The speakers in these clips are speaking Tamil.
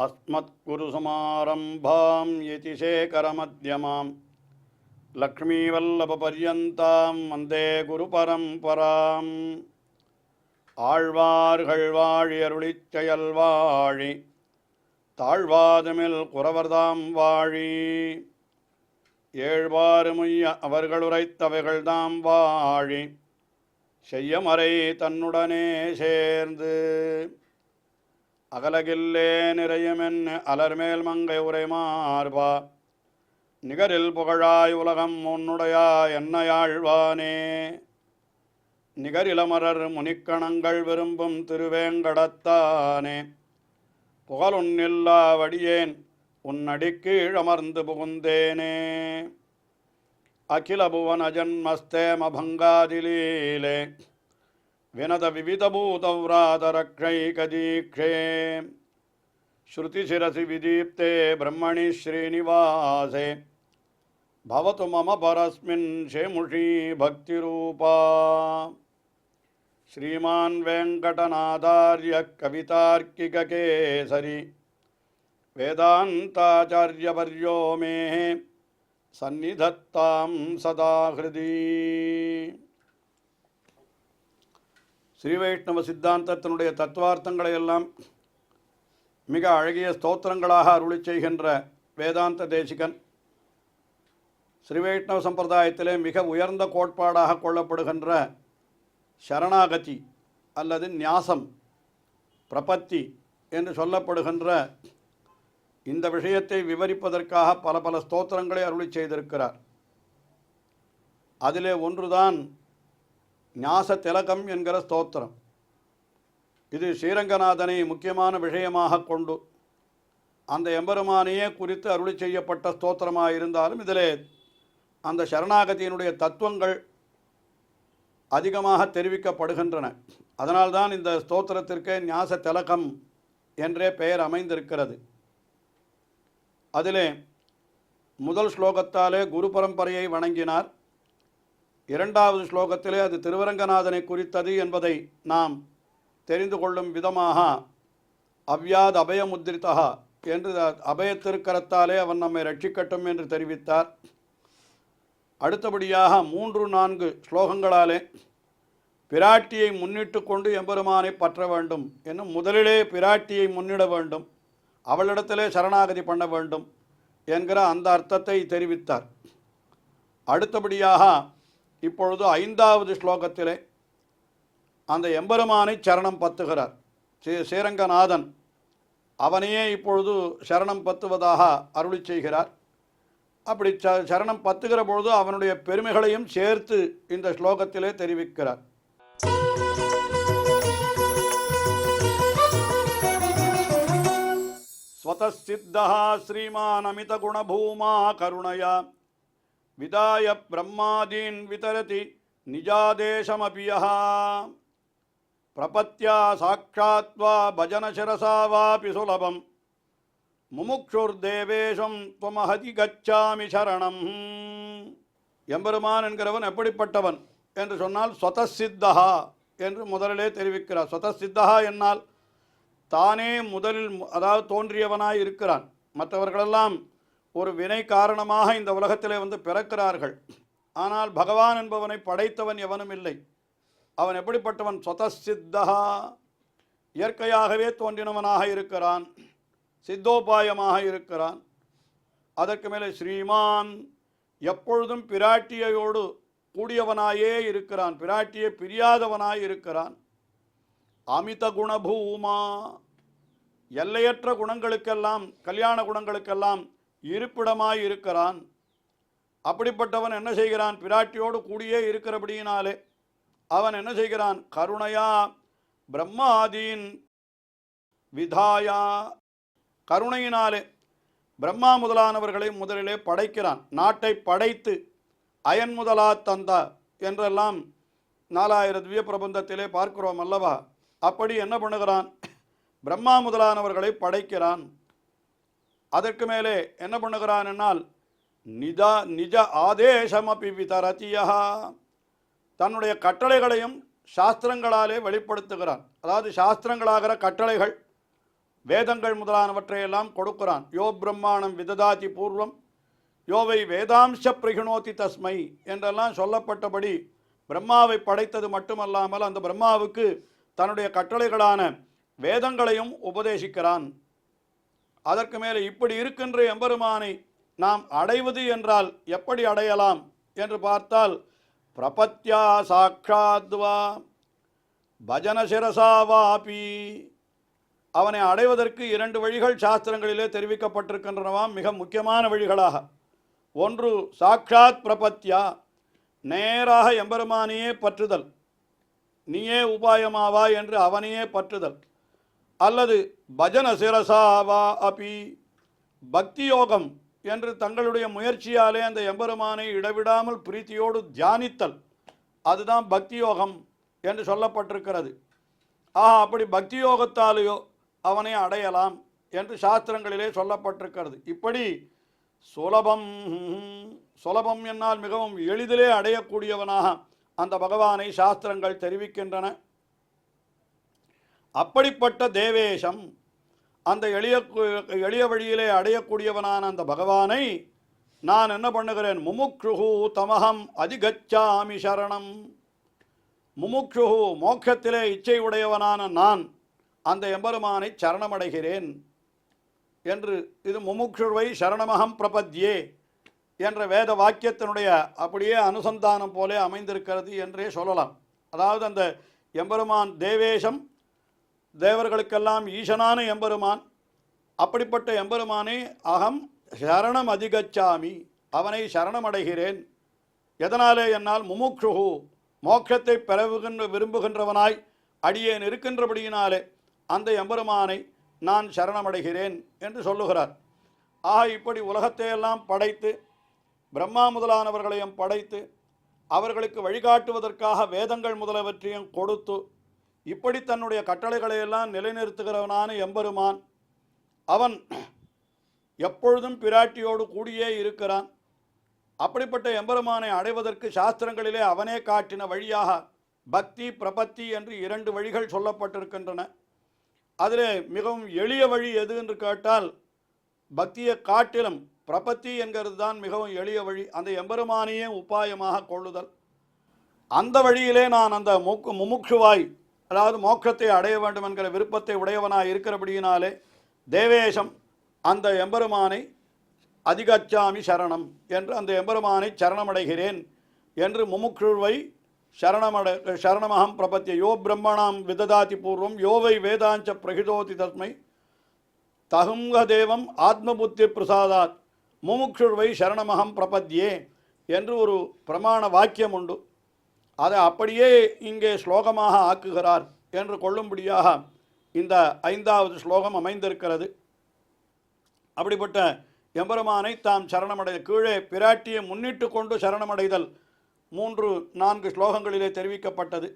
अस्मत्कुरुसमारम्भां यतिशेखरमध्यमां लक्ष्मीवल्लभपर्यन्तां वन्दे गुरुपरम्पराम् ஆழ்வார்கள் வாழி அருளிச் செயல்வாழி தாழ்வாதுமில் குறவர்தாம் வாழி ஏழ்வாறுமுய்ய அவர்களுரைத்தவைகள்தாம் வாழி செய்யமறை தன்னுடனே சேர்ந்து அகலகில்லே நிறையுமென் அலர்மேல் மங்கை உரை மார்பா நிகரில் புகழாய் உலகம் உன்னுடையா என்னையாழ்வானே நிகரிலமரர் முனிக்கணங்கள் விரும்பும் திருவேங்கடத்தானே புகழொன்னில்லா வடியேன் உன்னடிக்கீழமர்ந்து புகுந்தேனே அகில புவன ஜன்மஸ்தேம பங்காதிலீலே வினத விவிதபூதவ்ராதரக்ஷைகதீக்ஷே ஸ்ருதிசிரசி விதீப்தே பிரம்மணி ஸ்ரீனிவாசே பவது மம பரஸ்மின் ஷேமுஷி பக்திரூபா श्रीमान् वेङ्कटनाथार्य कवितार्किककेसरी वेदान्ताचार्यवर्यो मे सन्निधत्तां सदा हृदि ஸ்ரீவைஷ்ணவ சித்தாந்தத்தினுடைய தத்துவார்த்தங்களை எல்லாம் மிக அழகிய ஸ்தோத்திரங்களாக அருளி செய்கின்ற வேதாந்த தேசிகன் ஸ்ரீவைஷ்ணவ சம்பிரதாயத்திலே மிக உயர்ந்த கோட்பாடாக கொள்ளப்படுகின்ற சரணாகதி அல்லது ஞாசம் பிரபத்தி என்று சொல்லப்படுகின்ற இந்த விஷயத்தை விவரிப்பதற்காக பல பல ஸ்தோத்திரங்களை அருளி செய்திருக்கிறார். அதிலே ஒன்றுதான் ஞாச திலகம் என்கிற ஸ்தோத்திரம். இது ஸ்ரீரங்கநாதனை முக்கியமான விஷயமாக கொண்டு அந்த எம்பெருமானையே குறித்து அருளி செய்யப்பட்ட ஸ்தோத்திரமாக இருந்தாலும் இதிலே அந்த சரணாகதியினுடைய தத்துவங்கள் அதிகமாக தெரிவிக்கப்படுகின்றன. அதனால்தான் இந்த ஸ்தோத்திரத்திற்கு ஞாச திலகம் என்றே பெயர் அமைந்திருக்கிறது. அதிலே முதல் ஸ்லோகத்தாலே குரு பரம்பரையை வணங்கினார். இரண்டாவது ஸ்லோகத்திலே அது திருவரங்கநாதனை குறித்தது என்பதை நாம் தெரிந்து கொள்ளும் விதமாக அவ்யாத் அபயமுத்ரிதா என்று அபயத்திருக்கரத்தாலே அவன் நம்மை ரட்சிக்கட்டும் என்று தெரிவித்தார். அடுத்தபடியாக 3-4 ஸ்லோகங்களாலே பிராட்டியை முன்னிட்டு கொண்டு எம்பெருமானை பற்ற வேண்டும் என்னும் முதலிலே பிராட்டியை முன்னிட வேண்டும், அவளிடத்திலே சரணாகதி பண்ண வேண்டும் என்கிற அந்த அர்த்தத்தை தெரிவித்தார். அடுத்தபடியாக இப்பொழுது 5வது ஸ்லோகத்திலே அந்த எம்பெருமானை சரணம் பத்துகிறார். ஸ்ரீரங்கநாதன் அவனையே இப்பொழுது சரணம் பத்துவதாக அருளி செய்கிறார். அப்படி சரணம் பத்துகிற பொழுது அவனுடைய பெருமைகளையும் சேர்த்து இந்த ஸ்லோகத்திலே தெரிவிக்கிறார். ஸ்வதசித்தः ஸ்ரீமான் அமித குணபூமா கருணயா விதாய பிரம்மாதீன் விதரதி நிஜாதேசமபி யः பிரபத்யா சாட்சாத்வா பஜன சிரசா வாபி சுலபம் முமுக்ஷுர்தேவேஷம் துவமஹதி கச்சாமி சரணம். எம்பெருமான் என்கிறவன் எப்படிப்பட்டவன் என்று சொன்னால் ஸ்வதசித்தா என்று முதலிலே தெரிவிக்கிறார். ஸ்வதசித்தா என்னால் தானே முதலில் அதாவது தோன்றியவனாய் இருக்கிறான். மற்றவர்களெல்லாம் ஒரு வினை காரணமாக இந்த உலகத்திலே வந்து பிறக்கிறார்கள். ஆனால் பகவான் என்பவனை படைத்தவன் எவனும் இல்லை. அவன் எப்படிப்பட்டவன்? ஸ்வதசித்தா, இயற்கையாகவே தோன்றினவனாக இருக்கிறான், சித்தோபாயமாக இருக்கிறான். அதற்கு மேலே ஸ்ரீமான், எப்பொழுதும் பிராட்டியோடு கூடியவனாயே இருக்கிறான், பிராட்டியை பிரியாதவனாய் இருக்கிறான். அமித குணபூமா, எல்லையற்ற குணங்களுக்கெல்லாம் கல்யாண குணங்களுக்கெல்லாம் இருப்பிடமாய் இருக்கிறான். அப்படிப்பட்டவன் என்ன செய்கிறான்? பிராட்டியோடு கூடியே இருக்கிறபடியினாலே அவன் என்ன செய்கிறான்? கருணையா பிரம்மாதீன் விதாயா, கருணையினாலே பிரம்மா முதலானவர்களை முதலிலே படைக்கிறான். நாட்டை படைத்து அயன் முதலா தந்தா என்றெல்லாம் 4000 திவ்ய பிரபந்தத்திலே பார்க்கிறோம் அல்லவா? அப்படி என்ன பண்ணுகிறான்? பிரம்மா முதலானவர்களை படைக்கிறான். அதற்கு மேலே என்ன பண்ணுகிறான் என்னால் நிஜ ஆதேசமபி விதரதியா, தன்னுடைய கட்டளைகளையும் சாஸ்திரங்களாலே வெளிப்படுத்துகிறான். அதாவது சாஸ்திரங்களாகிற கட்டளைகள் வேதங்கள் முதலானவற்றையெல்லாம் கொடுக்கிறான். யோ பிரம்மாணம் விததாதி பூர்வம் யோவை வேதாம்ச பிரகிணோதி தஸ்மை என்றெல்லாம் சொல்லப்பட்டபடி பிரம்மாவை படைத்தது மட்டுமல்லாமல் அந்த பிரம்மாவுக்கு தன்னுடைய கட்டளைகளான வேதங்களையும் உபதேசிக்கிறான். அதற்கு மேலே இப்படி இருக்கின்ற எம்பெருமானை நாம் அடைவது என்றால் எப்படி அடையலாம் என்று பார்த்தால், பிரபத்யா சாட்சாத்வா பஜன சிரசாவாபி, அவனை அடைவதற்கு 2 வழிகள் சாஸ்திரங்களிலே தெரிவிக்கப்பட்டிருக்கின்றனவாம், மிக முக்கியமான வழிகளாக. ஒன்று சாட்சாத் பிரபத்யா, நேராக எம்பெருமானையே பற்றுதல், நீயே உபாயமாவா என்று அவனையே பற்றுதல். அல்லது பஜன சிரசாவா அபி, பக்தி யோகம் என்று தங்களுடைய முயற்சியாலே அந்த எம்பெருமானை இடைவிடாமல் பிரீத்தியோடு தியானித்தல், அதுதான் பக்தி யோகம் என்று சொல்லப்பட்டிருக்கிறது. அப்படி பக்தி யோகத்தாலேயோ அவனை அடையலாம் என்று சாஸ்திரங்களிலே சொல்லப்பட்டிருக்கிறது. இப்படி சுலபம் என்னால் மிகவும் எளிதிலே அடையக்கூடியவனாக அந்த பகவானை சாஸ்திரங்கள் தெரிவிக்கின்றன. அப்படிப்பட்ட தேவேஷம், அந்த எளிய வழியிலே அடையக்கூடியவனான அந்த பகவானை நான் என்ன பண்ணுகிறேன், முமுக்ஷுஹு தமஹம் அதிகச்சாமி சரணம். முமுக்ஷுஹு மோட்சத்திலே இச்சை உடையவனான நான் அந்த எம்பெருமானை சரணமடைகிறேன் என்று, இது முமுக்ஷுவை சரணமகம் பிரபத்யே என்ற வேத வாக்கியத்தினுடைய அப்படியே அனுசந்தானம் போலே அமைந்திருக்கிறது என்றே சொல்லலாம். அதாவது அந்த எம்பெருமான் தேவேஷம், தேவர்களுக்கெல்லாம் ஈசனான எம்பெருமான், அப்படிப்பட்ட எம்பெருமானே அகம் சரணம் அதிகச்சாமி, அவனை சரணமடைகிறேன். எதனாலே என்னால் முமுக்ஷுஹு மோட்சத்தை விரும்புகின்றவனாய் அடியேன் இருக்கின்றபடியினாலே அந்த எம்பெருமானை நான் சரணமடைகிறேன் என்று சொல்லுகிறார். இப்படி உலகத்தையெல்லாம் படைத்து பிரம்மா முதலானவர்களையும் படைத்து அவர்களுக்கு வழிகாட்டுவதற்காக வேதங்கள் முதலவற்றையும் கொடுத்து இப்படி தன்னுடைய கட்டளைகளையெல்லாம் நிலைநிறுத்துகிறவனான எம்பெருமான், அவன் எப்பொழுதும் பிராட்டியோடு கூடியே இருக்கிறான். அப்படிப்பட்ட எம்பெருமானை அடைவதற்கு சாஸ்திரங்களிலே அவனே காட்டின வழியாக பக்தி பிரபத்தி என்று 2 வழிகள் சொல்லப்பட்டிருக்கின்றன. அதில் மிகவும் எளிய வழி எது என்று கேட்டால், பக்தியை காட்டிலும் பிரபத்தி என்கிறது தான் மிகவும் எளிய வழி. அந்த எம்பெருமானையே உபாயமாக கொள்ளுதல். அந்த வழியிலே நான் அந்த முமுட்சுவாய், அதாவது மோட்சத்தை அடைய வேண்டும் என்கிற விருப்பத்தை உடையவனாய் இருக்கிறபடியினாலே தேவேஷம் அந்த எம்பெருமானை அதிகச்சாமி சரணம் என்று அந்த எம்பெருமானை சரணமடைகிறேன் என்று முமுக்ஷுவை சரணமகம் பிரபத்திய யோ பிரம்மணாம் விததாதி பூர்வம் யோவை வேதாஞ்ச பிரகிதோதி தஸ்மை தகுங்க தேவம் ஆத்மபுத்தி பிரசாதாத் முமுக்ஷுவை சரணமகம் பிரபத்யே என்று ஒரு பிரமாண வாக்கியம் உண்டு. அதை அப்படியே இங்கே ஸ்லோகமாக ஆக்குகிறார் என்று கொள்ளும்படியாக இந்த 5வது ஸ்லோகம் அமைந்திருக்கிறது. அப்படிப்பட்ட எம்பெருமானை தாம் சரணமடை, கீழே பிராட்டியை முன்னிட்டு கொண்டு சரணமடைதல் 3-4 ஸ்லோகங்களிலே தெரிவிக்கப்பட்டது.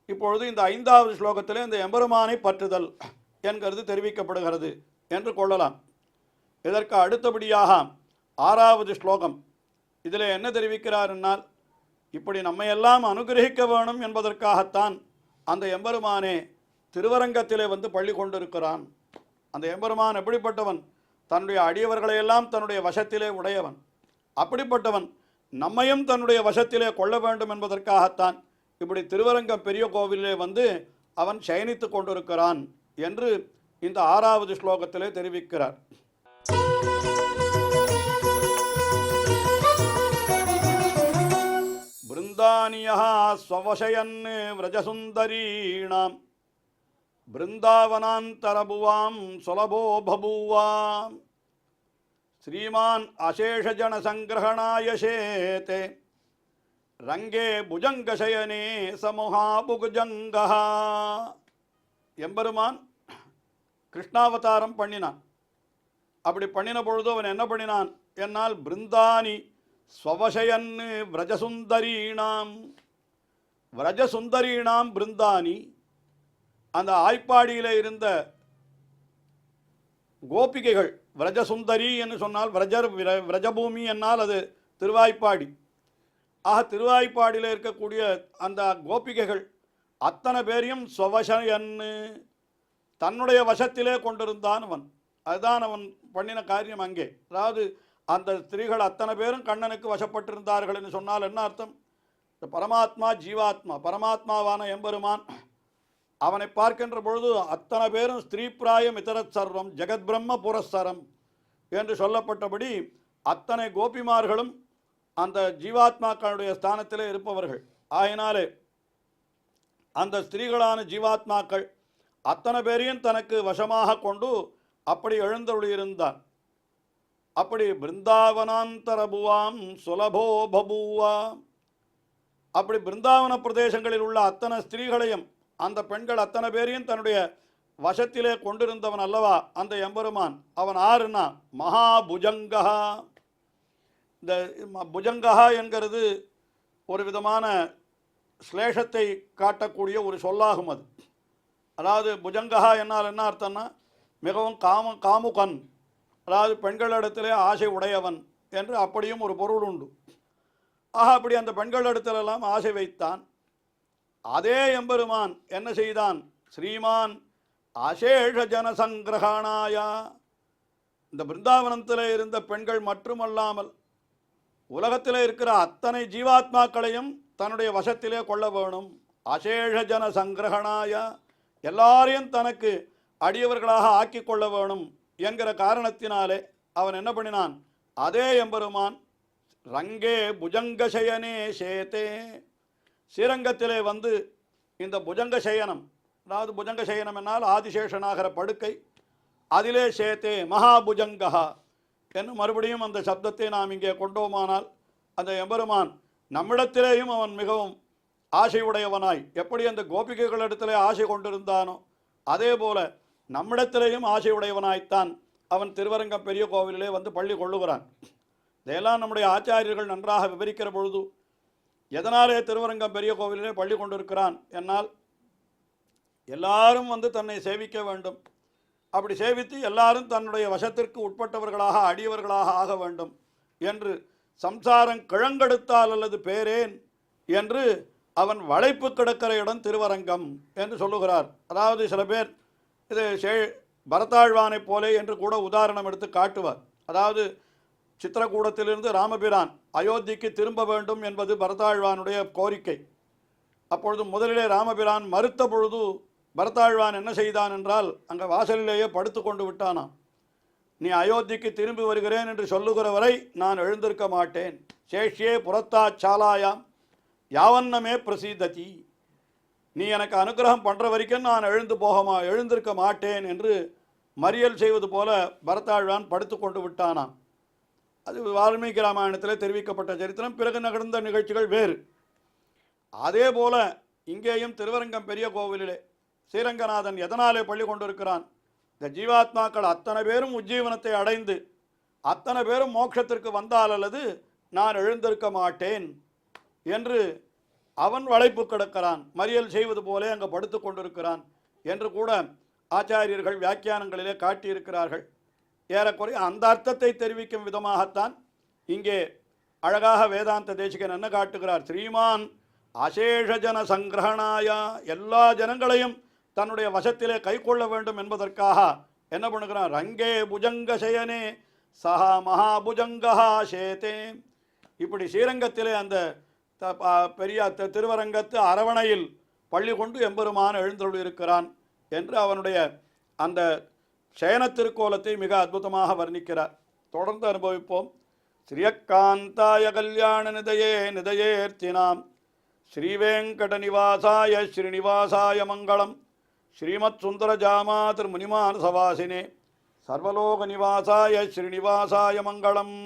இப்பொழுது இந்த 5வது ஸ்லோகத்திலே இந்த எம்பெருமானை பற்றுதல் என்கிறது தெரிவிக்கப்படுகிறது என்று கொள்ளலாம். இதற்கு அடுத்தபடியாக 6வது ஸ்லோகம், இதில் என்ன தெரிவிக்கிறார் என்னால், இப்படி நம்மையெல்லாம் அனுகிரகிக்க வேணும் என்பதற்காகத்தான் அந்த எம்பெருமானே திருவரங்கத்திலே வந்து பள்ளி கொண்டிருக்கிறான். அந்த எம்பெருமான் எப்படிப்பட்டவன், தன்னுடைய அடியவர்களையெல்லாம் தன்னுடைய வசத்திலே உடையவன். அப்படிப்பட்டவன் நம்மையும் தன்னுடைய வசத்திலே கொள்ள வேண்டும் என்பதற்காகத்தான் இப்படி திருவரங்கம் பெரிய கோவிலே வந்து அவன் சயனித்து கொண்டிருக்கிறான் என்று இந்த 6வது ஸ்லோகத்திலே தெரிவிக்கிறார். பிருந்தானியா ஸ்வவசயன் விரஜசுந்தரீணாம் பிருந்தாவனாந்தரபுவாம் சுலபோ பபூவாம் ஸ்ரீமான் அசேஷஜன சங்கிரகணாய சேதே ரங்கே புஜங்கசயனே சமுஹாபுகுஜங்கா. எம்பெருமான் கிருஷ்ணாவதாரம் பண்ணினான். அப்படி பண்ணின பொழுது அவன் என்ன பண்ணினான் என்னால், பிருந்தானி ஸ்வவசயன் விரஜசுந்தரீணாம், விரஜசுந்தரீணாம் பிருந்தானி, அந்த ஆய்ப்பாடியில் இருந்த கோபிகைகள், விரஜசுந்தரி என்று சொன்னால் விரஜபூமி என்னால் அது திருவாய்ப்பாடி. திருவாய்ப்பாடியில் இருக்கக்கூடிய அந்த கோபிகைகள் அத்தனை பேரையும் ஸ்வவசயன்னு தன்னுடைய வசத்திலே கொண்டிருந்தான் அவன். அதுதான் அவன் பண்ணின காரியம் அங்கே. அதாவது அந்த ஸ்திரீகள் அத்தனை பேரும் கண்ணனுக்கு வசப்பட்டிருந்தார்கள் என்று சொன்னால் என்ன அர்த்தம்? இந்த பரமாத்மா ஜீவாத்மா, பரமாத்மாவான எம்பெருமான் அவனை பார்க்கின்ற பொழுது அத்தனை பேரும் ஸ்திரீப்பிராயம் இதரத் சர்வம் ஜெகத் பிரம்ம புரஸ்தரம் என்று சொல்லப்பட்டபடி அத்தனை கோபிமார்களும் அந்த ஜீவாத்மாக்களுடைய ஸ்தானத்திலே இருப்பவர்கள். ஆயினாலே அந்த ஸ்திரீகளான ஜீவாத்மாக்கள் அத்தனை பேரையும் தனக்கு வசமாக கொண்டு அப்படி எழுந்தருளியிருந்தான். அப்படி பிருந்தாவனாந்தரபுவாம் சுலபோ பபூவா. அப்படி பிருந்தாவன பிரதேசங்களில் உள்ள அத்தனை ஸ்திரீகளையும் அந்த பெண்கள் அத்தனை பேரையும் தன்னுடைய வசத்திலே கொண்டிருந்தவன் அல்லவா அந்த எம்பெருமான். அவன் ஆறுனா மகாபுஜங்கா. இந்த புஜங்கா என்கிறது ஒரு விதமான ஸ்லேஷத்தை காட்டக்கூடிய ஒரு சொல்லாகும். அது அதாவது புஜங்கா என்னால் என்ன அர்த்தம்னா மிகவும் காமுகன், அதாவது பெண்களிடத்திலே ஆசை உடையவன் என்று அப்படியும் ஒரு பொருள் உண்டு. அப்படி அந்த பெண்களிடத்திலெல்லாம் ஆசை வைத்தான். அதே எம்பெருமான் என்ன செய்தான்? ஸ்ரீமான் அசேஷ ஜனசங்கிரகணாயா. இந்த பிருந்தாவனத்தில் இருந்த பெண்கள் மட்டுமல்லாமல் உலகத்தில் இருக்கிற அத்தனை ஜீவாத்மாக்களையும் தன்னுடைய வசத்திலே கொள்ள வேணும். அசேஷ ஜன சங்கிரகணாய, எல்லாரையும் தனக்கு அடியவர்களாக ஆக்கி கொள்ள வேணும் என்கிற காரணத்தினாலே அவன் என்ன பண்ணினான்? அதே எம்பெருமான் ரங்கே புஜங்கசயனே சேத்தே, ஸ்ரீரங்கத்திலே வந்து இந்த புஜங்க சயனம், அதாவது புஜங்க சயனம் என்னால் ஆதிசேஷனாகிற படுக்கை, அதிலே சேத்தே மகாபுஜங்கா என்று மறுபடியும் அந்த சப்தத்தை நாம் இங்கே கொண்டோமானால் அந்த எம்பெருமான் நம்மிடத்திலேயும் அவன் மிகவும் ஆசையுடையவனாய், எப்படி அந்த கோபிகைகளிடத்திலே ஆசை கொண்டிருந்தானோ அதே போல நம்மிடத்திலேயும் ஆசையுடையவனாய்த்தான் அவன் திருவரங்கம் பெரிய கோவிலிலே வந்து பள்ளி கொள்ளுகிறான். இதையெல்லாம் நம்முடைய ஆச்சாரியர்கள் நன்றாக விவரிக்கிற பொழுது எதனாலே திருவரங்கம் பெரிய கோவிலிலே பள்ளி கொண்டிருக்கிறான் என்னால் எல்லாரும் வந்து தன்னை சேவிக்க வேண்டும், அப்படி சேவித்து எல்லாரும் தன்னுடைய வசத்திற்கு உட்பட்டவர்களாக அடியவர்களாக ஆக வேண்டும் என்று சம்சாரம் கிழங்கெடுத்தால் அல்லது பேரேன் என்று அவன் வளைப்பு கிடக்கிற இடம் திருவரங்கம் என்று சொல்லுகிறார். அதாவது சில பேர் இது பரதாழ்வானைப் போலே என்று கூட உதாரணம் எடுத்து காட்டுவார். அதாவது சித்திரக்கூடத்திலிருந்து ராமபிரான் அயோத்திக்கு திரும்ப வேண்டும் என்பது பரதாழ்வானுடைய கோரிக்கை. அப்பொழுது முதலிலே ராமபிரான் மறுத்த பொழுது பரதாழ்வான் என்ன செய்தான் என்றால் அங்கே வாசலிலேயே படுத்து கொண்டு விட்டானாம். நீ அயோத்திக்கு திரும்பி வருகிறேன் என்று சொல்லுகிற வரை நான் எழுந்திருக்க மாட்டேன். சேஷ்யே புறத்தா சாலாயாம் யாவன்னமே பிரசித்ததி, நீ எனக்கு அனுகிரகம் பண்ணுற வரைக்கும் நான் எழுந்திருக்க மாட்டேன் என்று மறியல் செய்வது போல பரதாழ்வான் படுத்து கொண்டு விட்டானாம். அது வால்மீகி ராமாயணத்தில் தெரிவிக்கப்பட்ட சரித்திரம். பிறகு நடந்த நிகழ்ச்சிகள் வேறு. அதே போல இங்கேயும் திருவரங்கம் பெரிய கோவிலிலே ஸ்ரீரங்கநாதன் எதனாலே பள்ளி கொண்டிருக்கிறான்? இந்த ஜீவாத்மாக்கள் அத்தனை பேரும் உஜ்ஜீவனத்தை அடைந்து அத்தனை பேரும் மோட்சத்திற்கு வந்தால் அல்லது நான் எழுந்திருக்க மாட்டேன் என்று அவன் வளைப்பு கிடக்கிறான். மறியல் செய்வது போலே அங்கே படுத்து கொண்டிருக்கிறான் என்று கூட ஆச்சாரியர்கள் வியாக்கியானங்களிலே காட்டியிருக்கிறார்கள். ஏறக்குறைய அந்த அர்த்தத்தை தெரிவிக்கும் விதமாகத்தான் இங்கே அழகாக வேதாந்த தேசிகன் என்ன காட்டுகிறார்? ஸ்ரீமான் அசேஷ ஜன சங்கிரகணாயா, எல்லா ஜனங்களையும் தன்னுடைய வசத்திலே கை கொள்ள வேண்டும் என்பதற்காக என்ன பண்ணுகிறான்? ரங்கே புஜங்க சயனே சஹா மகாபுஜங்கா சேத்தே. இப்படி ஸ்ரீரங்கத்திலே அந்த பெரிய திருவரங்கத்து அரவணையில் பள்ளி கொண்டு எம்பெருமான் எழுந்தருளியிருக்கிறான் என்று அவனுடைய அந்த சயன திருக்கோலத்தை மிக அற்புதமாக வர்ணிக்கிறார். தொடர்ந்து அனுபவிப்போம். ஸ்ரீயக்காந்தாய கல்யாண நிதையே நிதையேர்த்தினாம் ஸ்ரீவேங்கட நிவாசாய ஸ்ரீனிவாசாய மங்களம். ஸ்ரீமத் சுந்தர ஜாமா திருமுனிமான் சவாசினே சர்வலோக நிவாசாய ஸ்ரீனிவாசாய மங்களம்.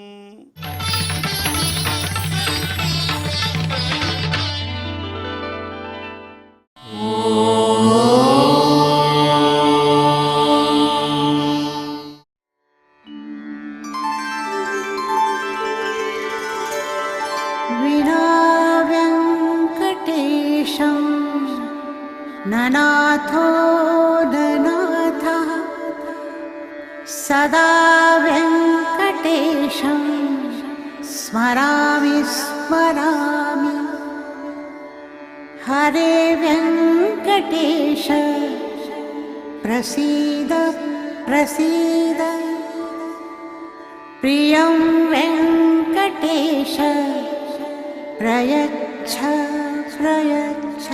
ननाथो ननाथः सदा वेङ्कटेशं स्मरामि स्मरामि. हरे वेङ्कटेश प्रसीद प्रसीद प्रियं वेङ्कटेश प्रयच्छ प्रयच्छ